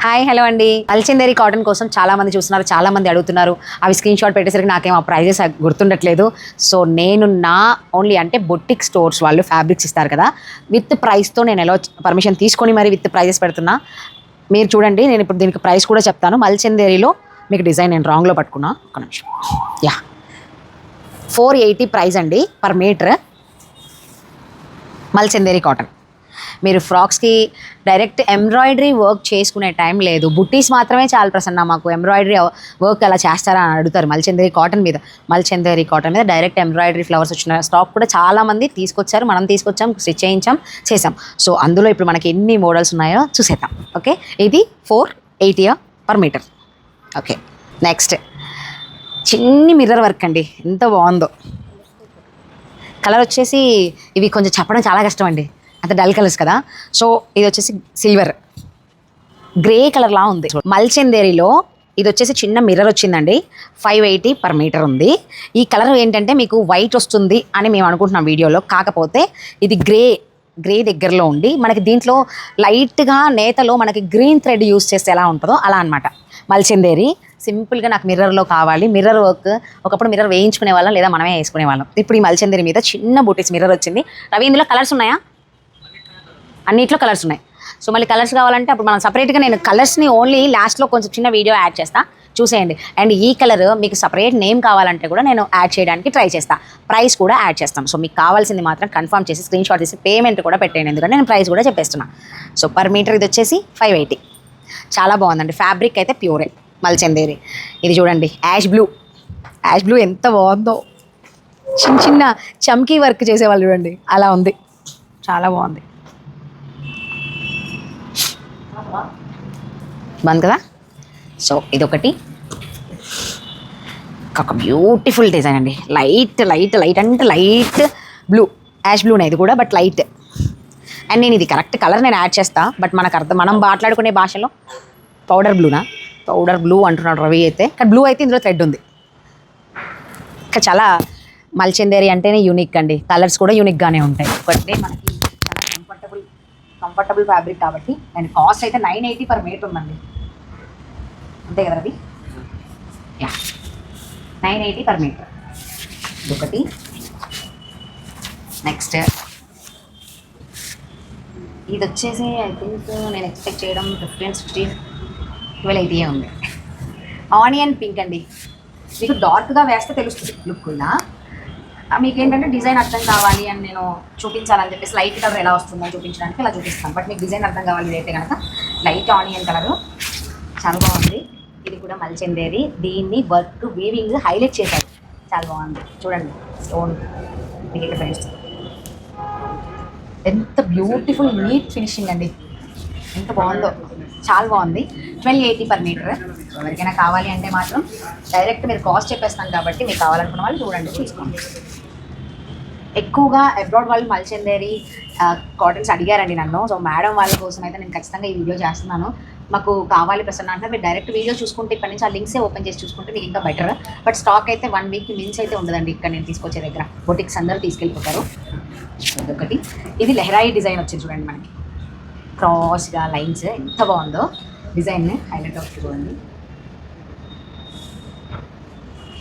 Hi hello అండి. అల్చందేరి cotton కోసం చాలా మంది చూస్తున్నారు, చాలా మంది అడుగుతున్నారు. అవి స్క్రీన్ షాట్ పెట్టేసరికి నాకేం ఆ ప్రైజెస్ గుర్తుండట్లేదు. సో నేను నా ఓన్లీ అంటే బొటిక్ స్టోర్స్ వాళ్ళు ఫ్యాబ్రిక్స్ ఇస్తారు కదా, విత్ ప్రైస్తో నేను ఎలా పర్మిషన్ తీసుకొని మరి విత్ ప్రైజెస్ పెడుతున్నా. మీరు చూడండి, నేను ఇప్పుడు దీనికి ప్రైస్ కూడా చెప్తాను. అల్చందేరిలో మీకు డిజైన్ నేను రాంగ్లో పట్టుకున్నా, ఒక నిమిషం. యా 480 ప్రైస్ అండి పర్ మీటర్. అల్చందేరి కాటన్. మీరు ఫ్రాక్స్కి డైరెక్ట్ ఎంబ్రాయిడరీ వర్క్ చేసుకునే టైం లేదు, బుట్టీస్ మాత్రమే చాలా ప్రసన్న. మాకు ఎంబ్రాయిడరీ వర్క్ అలా చేస్తారా అని అడుగుతారు. అల్చందేరి కాటన్ మీద డైరెక్ట్ ఎంబ్రాయిడరీ ఫ్లవర్స్ వచ్చిన స్టాక్ కూడా చాలామంది తీసుకొచ్చారు, మనం తీసుకొచ్చాం, స్టిచ్ చేసాం. సో అందులో ఇప్పుడు మనకి ఎన్ని మోడల్స్ ఉన్నాయో చూసేద్దాం. ఓకే, ఇది 480 పర్ మీటర్. ఓకే, నెక్స్ట్ చిన్ని మిర్రర్ వర్క్ అండి, ఎంత బాగుందో. కలర్ వచ్చేసి ఇవి కొంచెం చెప్పడం చాలా కష్టం అండి, అంత డల్ కలర్స్ కదా. సో ఇది వచ్చేసి సిల్వర్ గ్రే కలర్లా ఉంది. అల్చందేరిలో ఇది వచ్చేసి చిన్న మిర్రర్ వచ్చిందండి, 580 పర్ మీటర్ ఉంది. ఈ కలర్ ఏంటంటే మీకు వైట్ వస్తుంది అని మేము అనుకుంటున్నాం వీడియోలో, కాకపోతే ఇది గ్రే దగ్గరలో ఉండి మనకి దీంట్లో లైట్గా నేతలో మనకి గ్రీన్ థ్రెడ్ యూస్ చేస్తే ఎలా ఉంటుందో అలా అనమాట. అల్చందేరి సింపుల్గా నాకు మిర్రర్లో కావాలి. మిర్రర్ వర్క్ ఒకప్పుడు మిర్రర్ వేయించుకునే వాళ్ళం, లేదా మనమే వేసుకునే వాళ్ళం. ఇప్పుడు ఈ అల్చందేరి మీద చిన్న బూటీస్ మిర్రర్ వచ్చింది. రవి, ఇందులో కలర్స్ ఉన్నాయా? అన్నిట్లో కలర్స్ ఉన్నాయి. సో మళ్ళీ కలర్స్ కావాలంటే అప్పుడు మనం సపరేట్గా నేను కలర్స్ని ఓన్లీ లాస్ట్లో కొంచెం చిన్న వీడియో యాడ్ చేస్తా, చూసేయండి. అండ్ ఈ కలర్ మీకు సపరేట్ నేమ్ కావాలంటే కూడా నేను యాడ్ చేయడానికి ట్రై చేస్తాను, ప్రైస్ కూడా యాడ్ చేస్తాం. సో మీకు కావాల్సింది మాత్రం కన్ఫర్మ్ చేసి స్క్రీన్ షాట్ తీసి పేమెంట్ కూడా పెట్టేయండి, ఎందుకంటే నేను ప్రైస్ కూడా చెప్పేస్తున్నా. సో పర్ మీటర్ ఇది వచ్చేసి 580. చాలా బాగుందండి, ఫ్యాబ్రిక్ అయితే ప్యూరే అల్చందేరి. ఇది చూడండి, యాష్ బ్లూ ఎంత బాగుందో. చిన్న చమ్కీ వర్క్ చేసేవాళ్ళు చూడండి, అలా ఉంది, చాలా బాగుంది. బాగుంది కదా. సో ఇదొకటి, ఒక బ్యూటిఫుల్ డిజైన్ అండి, లైట్ అంటే లైట్ బ్లూ, యాష్ బ్లూనే ఇది కూడా, బట్ లైట్. అండ్ నేను ఇది కరెక్ట్ కలర్ నేను యాడ్ చేస్తా, బట్ మనం మాట్లాడుకునే భాషలో పౌడర్ బ్లూ అంటున్నాడు రవి అయితే, కానీ బ్లూ అయితే ఇందులో థ్రెడ్ ఉంది. ఇంకా చాలా అల్చందేరి అంటేనే యూనిక్ అండి, కలర్స్ కూడా యూనిక్గానే ఉంటాయి. ఒకటే మనకి చాలా కంఫర్టబుల్ ఫ్యాబ్రిక్ కాబట్టి. అండ్ కాస్ట్ అయితే 980 పర్ మీటర్ ఉందండి, అంతే కదా రవి? Yeah 980 per metre. ఇదొకటి. నెక్స్ట్ ఇది వచ్చేసి ఐ థింక్ నేను ఎక్స్పెక్ట్ చేయడం 1560 1280 ఉంది. ఆనియన్ పింక్ అండి, మీకు డార్క్గా వేస్తే తెలుస్తుంది లుక్ కూడా. మీకు ఏంటంటే డిజైన్ అర్థం కావాలి అని నేను చూపించాలని చెప్పేసి లైట్ కలర్ ఎలా వస్తుందో చూపించడానికి ఇలా చూపిస్తాను. బట్ మీకు డిజైన్ అర్థం కావాలి అయితే కనుక లైట్ ఆనియన్ కలరు చాలా బాగుంది. ఇది కూడా అల్చందేరి, దీన్ని వర్క్ వీవింగ్ హైలైట్ చేశారు, చాలా బాగుంది. చూడండి స్టోన్ మీకు ఇక్కడ తెలుస్తుంది, ఎంత బ్యూటిఫుల్ నీట్ ఫినిషింగ్ అండి, ఎంత బాగుందో, చాలా బాగుంది. 1280 పర్ మీటర్. ఎవరికైనా కావాలి అంటే మాత్రం డైరెక్ట్ మీరు కాస్ట్ చెప్పేస్తాను కాబట్టి మీకు కావాలనుకున్న వాళ్ళు చూడండి, తీసుకోండి. ఎక్కువగా అబ్రాడ్ వాళ్ళు అల్చందేరి కాటన్స్ అడిగారండి నన్ను. సో మేడం వాళ్ళ కోసం అయితే నేను ఖచ్చితంగా ఈ వీడియో చేస్తున్నాను. మాకు కావాలి ప్రసన్న అంటే మీరు డైరెక్ట్ వీడియో చూసుకుంటే ఇక్కడ నుంచి ఆ లింక్సే ఓపెన్ చేసి చూసుకుంటే మీకు ఇంకా బెటర్. బట్ స్టాక్ అయితే 1 వీక్ మించి అయితే ఉండదండి ఇక్కడ నేను తీసుకొచ్చే దగ్గర, బొటిక్స్ అందరూ తీసుకెళ్ళిపోతారు. ఇదొకటి. ఇది లెహరాయి డిజైన్ వచ్చింది చూడండి, మనకి క్రాస్గా లైన్స్, ఎంత బాగుందో డిజైన్, హైలైట్ అవుతుంది చూడండి.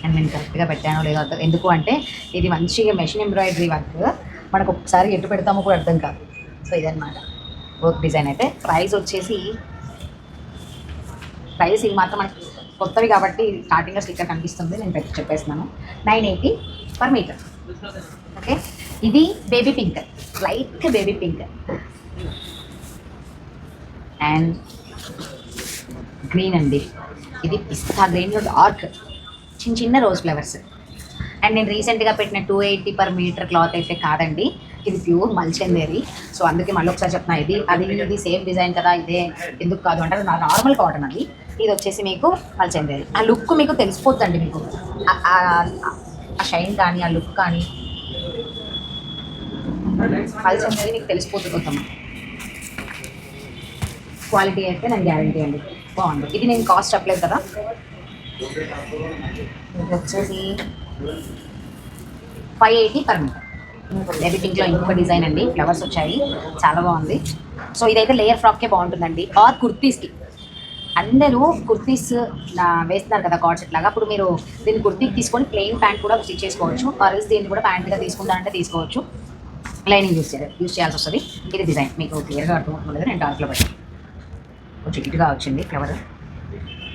అండ్ నేను కరెక్ట్గా పెట్టానో లేదో ఎందుకు అంటే ఇది మంచిగా మెషిన్ ఎంబ్రాయిడరీ వర్క్, మనకు ఒకసారి ఎటు పెడతామో కూడా అర్థం కాదు. సో ఇదన్నమాట వర్క్ డిజైన్. అయితే ప్రైస్ వచ్చేసి ఇవి మాత్రం మనకి కొత్తవి కాబట్టి స్టార్టింగ్లో స్టిక్కర్ కనిపిస్తుంది, నేను చెప్పేస్తున్నాను. 980 పర్ మీటర్. ఓకే, ఇది baby pink, light baby pink and green అండి. ఇది పిస్తా గ్రీన్లో డార్క్ చిన్న రోజ్ ఫ్లవర్స్. అండ్ నేను రీసెంట్గా పెట్టిన 280 పర్ మీటర్ క్లాత్ అయితే కాదండి, ఇది ప్యూర్ అల్చందేరి. సో అందుకే మళ్ళీ ఒకసారి చెప్తున్నా, ఇది సేమ్ డిజైన్ కదా, ఇదే ఎందుకు కాదు అంటే నార్మల్ కాటన్ అది. ఇది వచ్చేసి మీకు అల్చందేరి. ఆ లుక్ మీకు తెలిసిపోద్దండి, మీకు ఆ షైన్ కానీ ఆ లుక్ కానీ అల్చందేరి మీకు తెలిసిపోతుంది. మొత్తం క్వాలిటీ అయితే నేను గ్యారంటీ అండి, బాగుంది. ఇది నేను కాస్ట్ చెప్పలేదు కదా. ఇది వచ్చేసి 580 పర్ మీటర్. బేబీ పింక్లో ఇంకొక డిజైన్ అండి, ఫ్లవర్స్ వచ్చాయి, చాలా బాగుంది. సో ఇదైతే లేయర్ ఫ్రాక్కే బాగుంటుందండి, ఆర్ కుర్తీస్కి. అందరూ కుర్తీస్ వేస్తున్నారు కదా కార్డ్ సెట్ లాగా. అప్పుడు మీరు దీన్ని కుర్తీకి తీసుకొని ప్లెయిన్ ప్యాంట్ కూడా స్టిచ్ చేసుకోవచ్చు, ఆర్ఎల్స్ దీన్ని కూడా ప్యాంట్గా తీసుకుంటారంటే తీసుకోవచ్చు. లైనింగ్ యూస్ చేయాల్సి వస్తుంది. ఇది డిజైన్ మీకు క్లియర్గా అర్థమవుతుంది. నేను డార్క్లో పెట్టాను, కొంచెం ఇటుగా వచ్చింది ఫ్లవర్,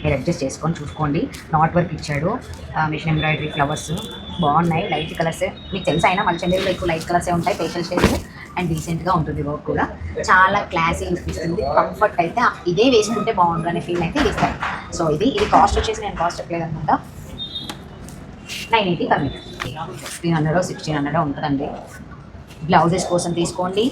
మీరు అడ్జస్ట్ చేసుకొని చూసుకోండి. నాట్ వర్క్ ఇచ్చాడు, మిషన్ ఎంబ్రాయిడరీ ఫ్లవర్స్ బాగున్నాయి, లైట్ కలర్స్. మీకు తెలుసు అయినా మళ్ళీ చంద్రులో ఎక్కువ లైట్ కలర్సే ఉంటాయి, ఫేషియల్ స్టైల్స్ అండ్ డీసెంట్గా ఉంటుంది. వర్క్ కూడా చాలా క్లాసీ లుక్ ఇస్తుంది. కంఫర్ట్ అయితే ఇదే వేసుకుంటే బాగుంటుంది అనే ఫీల్ అయితే ఇస్తాయి. సో ఇది కాస్ట్ వచ్చేసి నేను కాస్ట్ చెప్పలేదు అనమాట, 980 per meter, 1500 1600 ఉంటుందండి. బ్లౌజెస్ కోసం తీసుకోండి.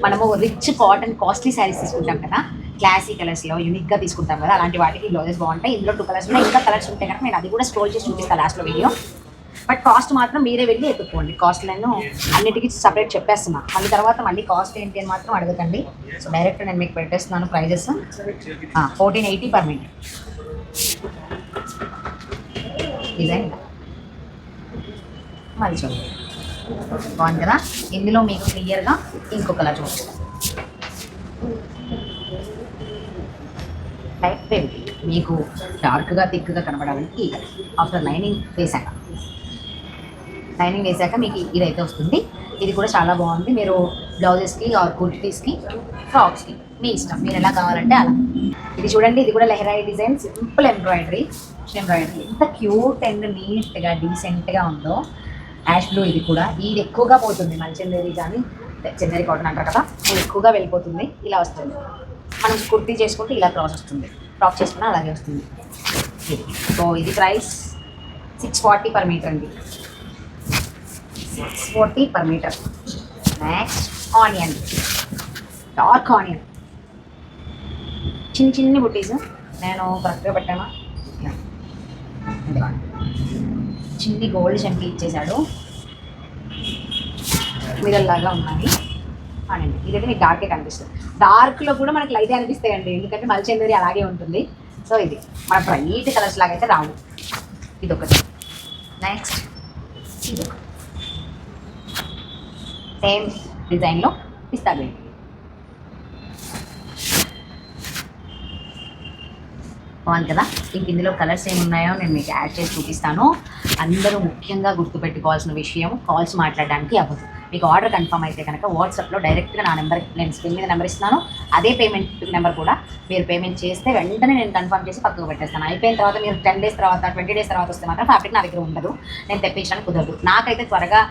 మనము రిచ్ కాటన్ కాస్ట్లీ శారీస్ తీసుకుంటాం కదా, క్లాసీ కలర్స్లో యూనిక్గా తీసుకుంటాం కదా, అలాంటి వాటికి బ్లౌజెస్ బాగుంటాయి. ఇందులో 2 కలర్స్ ఉన్నాయి, ఇంకా కలర్స్ ఉంటాయి కనుక నేను అది కూడా స్క్రోల్ చేసి చూపిస్తాను లాస్ట్లో వీడియో. బట్ కాస్ట్ మాత్రం మీరే వెళ్ళి ఎత్తుక్కోండి. కాస్ట్ నేను అన్నిటికీ సపరేట్ చెప్పేస్తున్నా, మళ్ళీ తర్వాత మళ్ళీ కాస్ట్ ఏంటి అని మాత్రం అడగకండి. సో డైరెక్ట్ నేను మీకు పెట్టేస్తున్నాను ప్రైజెస్. 1480 per meter. డిజైన్ మళ్ళీ చూడండి, బాగుంది కదా. ఇందులో మీకు క్లియర్గా ఇంకో కలర్ చూడచ్చు, లైట్ బేబీ, మీకు డార్క్గా థిక్గా కనబడాలని ఆఫ్టర్ లైనింగ్ వేసాక మీకు ఇదైతే వస్తుంది. ఇది కూడా చాలా బాగుంది. మీరు బ్లౌజెస్కి ఆర్ కుర్తీస్కి ఫ్రాక్స్కి మీ ఇష్టం, మీరు ఎలా కావాలంటే అలా. ఇది చూడండి, ఇది కూడా లెహరాయి డిజైన్, సింపుల్ ఎంబ్రాయిడరీ ఎంత క్యూట్ అండ్ నీట్గా డీసెంట్గా ఉందో. యాష్ బ్లూ, ఇది కూడా ఇది ఎక్కువగా పోతుంది, మళ్ళీ చందేరి కానీ చందేరి కాటన్ అంటారు కదా, ఇది ఎక్కువగా వెళ్ళిపోతుంది. ఇలా వస్తుంది, మనం కుర్తీ చేసుకుంటే ఇలా క్రాస్ వస్తుంది, ఫ్రాక్ చేసుకున్నా అలాగే వస్తుంది. సో ఇది ప్రైస్ 640 per meter అండి, 640 per meter. Next onion, dark onion, చిన్ని బుట్టీస్. నేను కరెక్ట్గా పెట్టాను, చిన్ని గోల్డ్ చంపి ఇచ్చేసాడు, మిరల్లాగా ఉన్నాయి. అనండి, ఇదైతే మీకు డార్కే కనిపిస్తుంది. డార్క్లో కూడా మనకి లైటే అనిపిస్తాయండి, ఎందుకంటే మల్చందరి అలాగే ఉంటుంది. సో ఇది మన బ్రైట్ కలర్స్ లాగా అయితే రావు. ఇదొకటి. నెక్స్ట్ ఇదొకటి సేమ్ డిజైన్లో పిస్తా గ్రీన్. బాగుంది కదా. ఇంక ఇందులో కలర్స్ ఏమి ఉన్నాయో నేను మీకు యాడ్ చేసి చూపిస్తాను. అందరూ ముఖ్యంగా గుర్తుపెట్టుకోవాల్సిన విషయం, కాల్స్ మాట్లాడడానికి అవ్వదు. మీకు ఆర్డర్ కన్ఫర్మ్ అయితే కనుక వాట్సాప్లో డైరెక్ట్గా నా నెంబర్, నేను స్క్రీన్ మీద నెంబర్ ఇస్తున్నాను, అదే పేమెంట్ నెంబర్ కూడా మీరు పేమెంట్ చేస్తే వెంటనే నేను కన్ఫర్మ్ చేసి పక్కకు పెట్టేస్తాను. అయిపోయిన తర్వాత మీరు 10 days తర్వాత 20 days తర్వాత వస్తే మాత్రం ఫ్యాబ్రిక్ నా దగ్గర ఉండదు, నేను తెప్పించడానికి కుదరదు. నాకైతే త్వరగా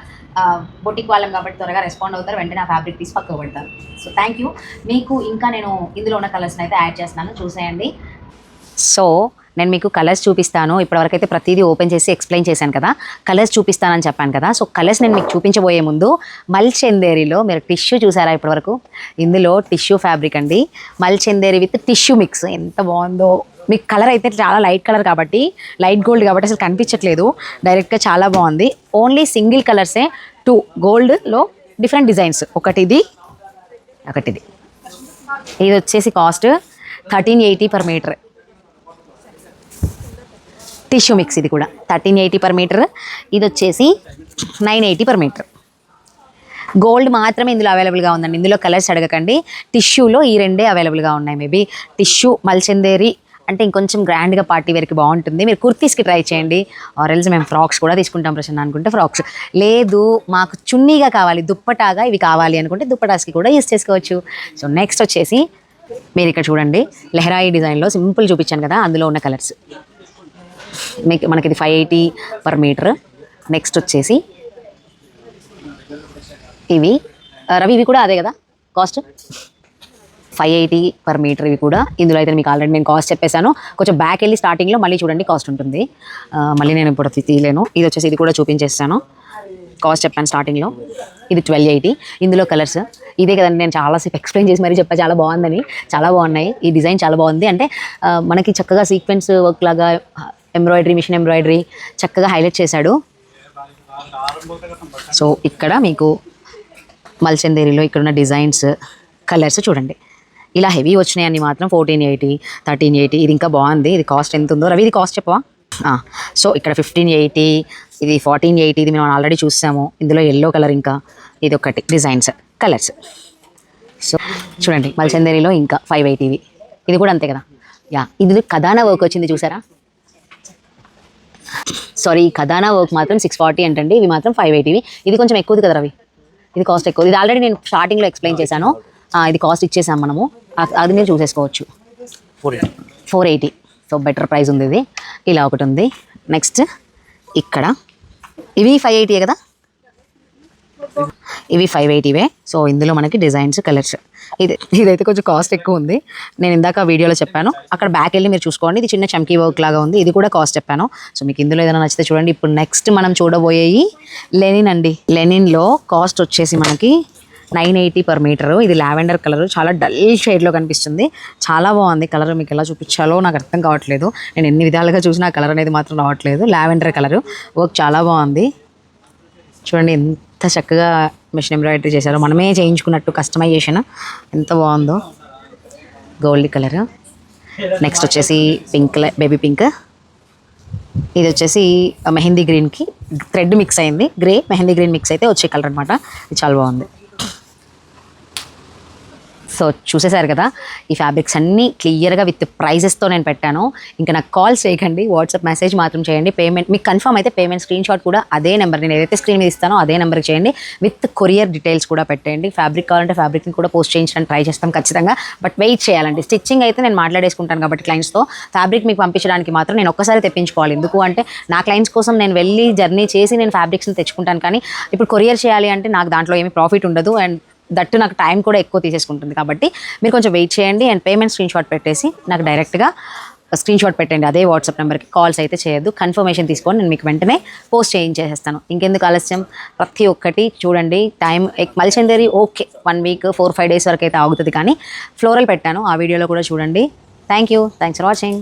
బొటిక్ వాళ్ళం కాబట్టి త్వరగా రెస్పాండ్ అవుతారు, వెంటనే ఆ ఫ్యాబ్రిక్ తీసి పక్కకు పెడతారు. So thank you. మీకు ఇంకా నేను ఇందులో ఉన్న కలర్స్ని అయితే యాడ్ చేస్తున్నాను, చూసేయండి. సో నేను మీకు కలర్స్ చూపిస్తాను. ఇప్పటివరకు అయితే ప్రతిదీ ఓపెన్ చేసి ఎక్స్ప్లెయిన్ చేశాను కదా, కలర్స్ చూపిస్తానని చెప్పాను కదా. సో కలర్స్ నేను మీకు చూపించబోయే ముందు మల్చందేరిలో మీరు టిష్యూ చూసారా ఇప్పటివరకు? ఇందులో టిష్యూ ఫ్యాబ్రిక్ అండి, మల్చందేరి విత్ టిష్యూ మిక్స్. ఎంత బాగుందో. మీకు కలర్ అయితే చాలా లైట్ కలర్ కాబట్టి, లైట్ గోల్డ్ కాబట్టి అసలు కనిపించట్లేదు, డైరెక్ట్గా చాలా బాగుంది. ఓన్లీ సింగిల్ కలర్సే, 2 గోల్డ్లో డిఫరెంట్ డిజైన్స్. ఒకటిది, ఇది వచ్చేసి cost 1380 per meter. Tissue mix, ఇది కూడా 1380 per meter. ఇది వచ్చేసి 980 per meter. గోల్డ్ మాత్రమే ఇందులో అవైలబుల్గా ఉందండి, ఇందులో కలర్స్ అడగకండి. టిష్యూలో ఈ రెండే అవైలబుల్గా ఉన్నాయి. మేబీ టిష్యూ మల్చందేరి అంటే ఇంకొంచెం గ్రాండ్గా పార్టీ వేర్కి బాగుంటుంది. మీరు కుర్తీస్కి ట్రై చేయండి, ఆరెల్స్ మేము ఫ్రాక్స్ కూడా తీసుకుంటాం ప్రసన్న అనుకుంటే ఫ్రాక్స్. లేదు మాకు చున్నీగా కావాలి, దుప్పటాగా ఇవి కావాలి అనుకుంటే దుప్పటాస్కి కూడా యూస్ చేసుకోవచ్చు. సో నెక్స్ట్ వచ్చేసి మీరు ఇక్కడ చూడండి, లెహరాయి డిజైన్లో సింపుల్ చూపించాను కదా, అందులో ఉన్న కలర్స్. మనకి ఇది 580 per meter. నెక్స్ట్ వచ్చేసి ఇవి రవి, ఇవి కూడా అదే కదా కాస్ట్, 580 per meter. ఇవి కూడా ఇందులో అయితే మీకు ఆల్రెడీ నేను కాస్ట్ చెప్పేశాను. కొంచెం బ్యాక్ వెళ్ళి స్టార్టింగ్లో మళ్ళీ చూడండి కాస్ట్ ఉంటుంది, మళ్ళీ నేను ఇప్పుడు తీయలేను. ఇది వచ్చేసి ఇది కూడా చూపించేస్తాను, కాస్ట్ చెప్పాను స్టార్టింగ్లో. ఇది 1280. ఇందులో కలర్స్ ఇదే కదండి, నేను చాలాసేపు ఎక్స్ప్లెయిన్ చేసి మరీ చెప్పాను, చాలా బాగుందని. చాలా బాగున్నాయి, ఈ డిజైన్ చాలా బాగుంది. అంటే మనకి చక్కగా సీక్వెన్స్ వర్క్ లాగా ఎంబ్రాయిడరీ, మిషన్ ఎంబ్రాయిడరీ చక్కగా హైలైట్ చేశాడు. సో ఇక్కడ మీకు మల్చందేరిలో ఇక్కడున్న డిజైన్స్, కలర్స్ చూడండి. ఇలా హెవీ వచ్చినాయని మాత్రం 1480, 1380. ఇది ఇంకా బాగుంది. ఇది కాస్ట్ ఎంత ఉందో రవి, ఇది కాస్ట్ చెప్పవా? సో ఇక్కడ 1580, ఇది 1480. ఇది మేము ఆల్రెడీ చూసాము. ఇందులో ఎల్లో కలర్, ఇంకా ఇది ఒకటి డిజైన్స్, కలర్స్. సో చూడండి మల్చందేరిలో ఇంకా 580. ఇది కూడా అంతే కదా, యా, ఇది కదానా వర్క్ వచ్చింది చూసారా. సారీ, ఈ కదానా వర్క్ మాత్రం 640 అంటండి, ఇవి మాత్రం 580. ఇది కొంచెం ఎక్కువది కదా రవి, ఇది కాస్ట్ ఎక్కువ. ఇది ఆల్రెడీ నేను స్టార్టింగ్లో ఎక్స్ప్లెయిన్ చేశాను. ఇది కాస్ట్ ఇచ్చేసాం మనము, అది మీరు చూసేసుకోవచ్చు. 480. సో బెటర్ ప్రైస్ ఉంది ఇది. ఇలా ఒకటి ఉంది. నెక్స్ట్ ఇక్కడ ఇవి 580 కదా, ఇవి 580వే. సో ఇందులో మనకి డిజైన్స్, కలర్స్. ఇదైతే కొంచెం కాస్ట్ ఎక్కువ ఉంది, నేను ఇందాక వీడియోలో చెప్పాను. అక్కడ బ్యాక్ వెళ్ళి మీరు చూసుకోండి, ఇది చిన్న చమ్కీ వర్క్ లాగా ఉంది. ఇది కూడా కాస్ట్ చెప్పాను. సో మీకు ఇందులో ఏదైనా నచ్చితే చూడండి. ఇప్పుడు నెక్స్ట్ మనం చూడబోయేవి లెనిన్ అండి. లెనిన్లో కాస్ట్ వచ్చేసి మనకి 980 per మీటర్. ఇది లావెండర్ కలర్, చాలా డల్ షేడ్లో కనిపిస్తుంది. చాలా బాగుంది కలర్. మీకు ఎలా చూపించాలో నాకు అర్థం కావట్లేదు. నేను ఎన్ని విధాలుగా చూసినా కలర్ అనేది మాత్రం రావట్లేదు. లావెండర్ కలర్ వర్క్ చాలా బాగుంది. చూడండి ఎంత చక్కగా మిషన్ ఎంబ్రాయిడరీ చేశారో, మనమే చేయించుకున్నట్టు కస్టమైజేషన్ ఎంత బాగుందో. Gold colour. నెక్స్ట్ వచ్చేసి పింక్, బేబీ పింక్. ఇది వచ్చేసి మెహందీ గ్రీన్కి థ్రెడ్ మిక్స్ అయింది. గ్రే మెహందీ గ్రీన్ మిక్స్ అయితే వచ్చే కలర్ అనమాట. ఇది చాలా బాగుంది. సో చూసేశారు కదా, ఈ ఫ్యాబ్రిక్స్ అన్నీ క్లియర్గా విత్ ప్రైజెస్తో నేను పెట్టాను. ఇంకా నాకు కాల్స్ చేయకండి, వాట్సాప్ మెసేజ్ మాత్రం చేయండి. పేమెంట్ మీకు కన్ఫర్మ్ అయితే పేమెంట్ స్క్రీన్ షాట్ కూడా అదే నెంబర్, నేను ఏదైతే స్క్రీన్ మీద ఇస్తానో అదే నెంబర్కి చేయండి. విత్ కొరియర్ డీటెయిల్స్ కూడా పెట్టండి. ఫ్యాబ్రిక్ కావాలంటే ఫ్యాబ్రిక్ని కూడా పోస్ట్ చేయించడానికి ట్రై చేస్తాం ఖచ్చితంగా. బట్ వెయిట్ చేయాలండి. స్టిచ్చింగ్ అయితే నేను మాట్లాడేసుకుంటాను కాబట్టి క్లయింట్స్తో. ఫ్యాబ్రిక్ మీకు పంపించడానికి మాత్రం నేను ఒక్కసారి తెప్పించుకోవాలి. ఎందుకు అంటే నా క్లయింట్స్ కోసం నేను వెళ్ళి జర్నీ చేసి నేను ఫ్యాబ్రిక్స్ని తెచ్చుకుంటాను. కానీ ఇప్పుడు కొరియర్ చేయాలి అంటే నాకు దాంట్లో ఏమీ ప్రాఫిట్ ఉండదు, అండ్ దట్టు నాకు టైం కూడా ఎక్కువ తీసేసుకుంటుంది. కాబట్టి మీరు కొంచెం వెయిట్ చేయండి. అండ్ పేమెంట్ స్క్రీన్ షాట్ పెట్టేసి నాకు డైరెక్ట్గా స్క్రీన్ షాట్ పెట్టండి అదే వాట్సాప్ నెంబర్కి. కాల్స్ అయితే చేయొద్దు. కన్ఫర్మేషన్ తీసుకొని నేను మీకు వెంటనే పోస్ట్ చేయించేసేస్తాను. ఇంకెందుకు ఆలస్యం, ప్రతి ఒక్కటి చూడండి. టైం మల్చందేరి ఓకే 1 వీక్ 4-5 డేస్ వరకు అయితే ఆగుతుంది, కానీ ఫ్లోరల్ పెట్టాను, ఆ వీడియోలో కూడా చూడండి. Thanks for watching.